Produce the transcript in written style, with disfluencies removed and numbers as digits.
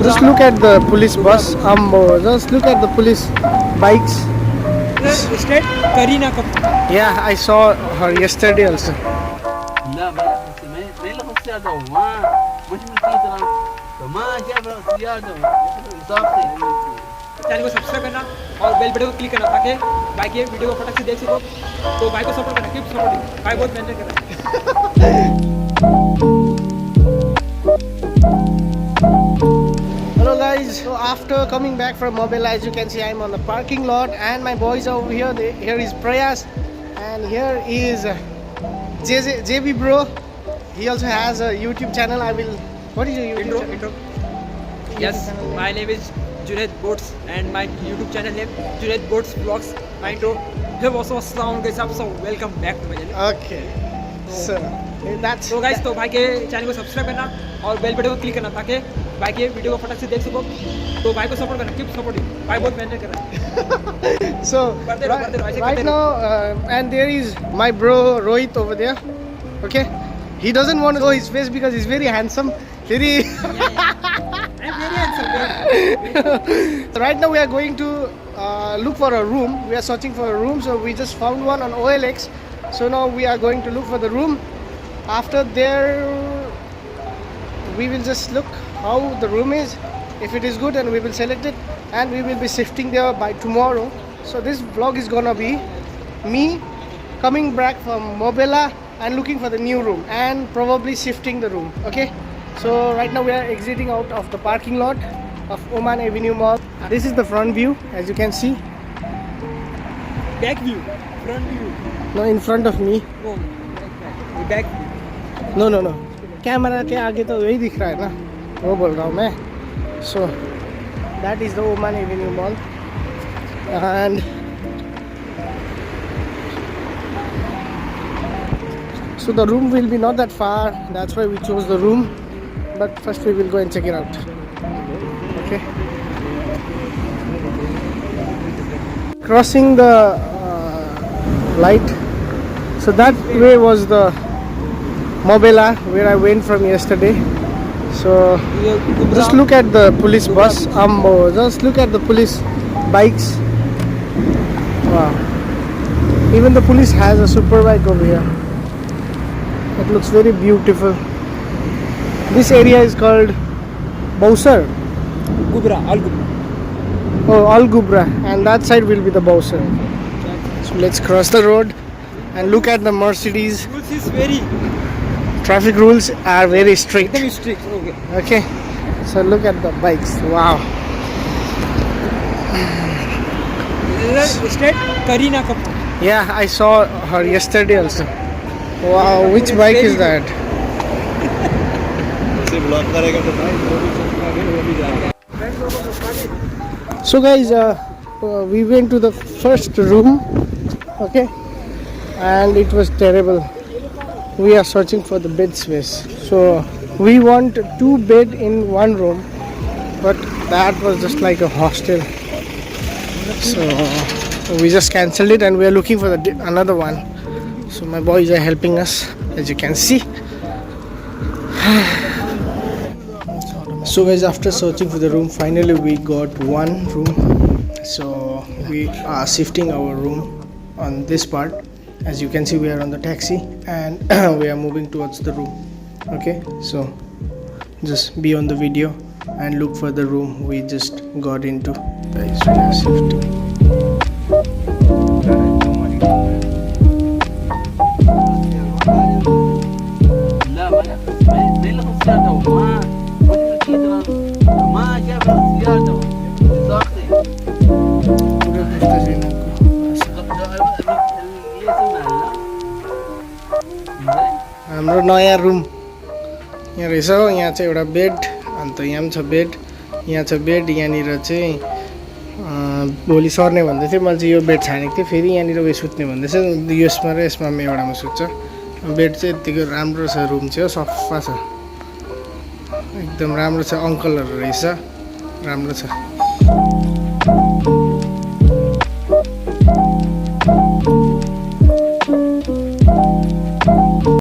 Just look at the police bus. Just look at the police bikes. Straight Karina Kapoor. Yeah, I saw her yesterday also. Channel को subscribe करना और bell button को click करना ताकि भाई के video को फटाक से देख सको तो भाई को सपोर्ट करना कीप सपोर्टिंग भाई बहुत मेहनत कर रहा है Hello guys, so after coming back from mobile, as you can see, I'm on the parking lot and my boys are over here. Here is Prayas and here is JB bro. He also has a YouTube channel. What is your YouTube channel? Yes, my name is Junaid Boats and my YouTube channel name Junaid Boats Vlogs. My intro. Hey, what's up, guys? So welcome back to my channel. Okay. So that's so guys, तो भाई के channel को subscribe करना और bell button को click करना ताकि भाई के वीडियो को फटाक से देख सको तो भाई को सपोर्ट करना कीप सपोर्टिंग भाई बहुत मेहनत कर रहा है So right now and there is my bro Rohit over there. Okay, he doesn't want to show his face because he's very handsome. Very I'm very handsome. So right now we are going to look for a room. We are searching for a room, so we just found one on OLX. So now we are going to look for the room. After there we will just look how the room is. If it is good, and we will select it and we will be shifting there by tomorrow. So this vlog is gonna be me coming back from Mobila and looking for the new room and probably shifting the room. Okay, so right now we are exiting out of the parking lot of Oman Avenue Mall. This is the front view, as you can see. Back view, front view. No, in front of me. Oh, back view. No. Camera के आगे तो वही दिख रहा है ना, वो बोल रहा हूँ मैं. So that is the Oman Avenue Mall and so the room will be not that far. That's why we chose the room. But first we will go and check it out. Okay. Crossing the light. So that way was the Mobila where I went from yesterday. So just look at the police bus. Just look at the police bikes. Wow. Even the police has a super bike over here. It looks very beautiful. This area is called Bausar. Gubra, Al Gubra. Oh, Al Gubra, and that side will be the Bausar. So let's cross the road and look at the Mercedes. Rules is very Traffic rules are very strict. very strict. Okay. Okay, so look at the bikes. Wow. This is straight Karina Kapoor. Yeah, I saw her yesterday also. Wow, which bike is that? So guys, we went to the first room. Okay, and it was terrible. We are searching for the bed space. So we want 2 bed in one room, but that was just like a hostel. So we just cancelled it and we are looking for another one. So my boys are helping us, as you can see. So guys, after searching for the room, finally we got one room. So we are shifting our room on this part. As you can see, we are on the taxi and we are moving towards the room. Okay, so just be on the video and look for the room we just got into. Guys, we are shifting. हाम्रो नयाँ room यहाँ रहेछ हो. यहाँ चाहिँ एउटा bed, अन्त यहाँ पनि छ बेड, यहाँ छ बेड. यहाँनिर चाहिँ भोलि सर्ने भन्दै थियो. मैले चाहिँ यो बेड छानेको थिएँ. फेरि यहाँनिर उयो सुत्ने भन्दैछ. यसमा र यसमा एउटामा सुत्छ. बेड चाहिँ यत्तिको राम्रो छ. रुम चाहिँ सफा छ, एकदम राम्रो छ. अङ्कलहरू रहेछ, राम्रो छ.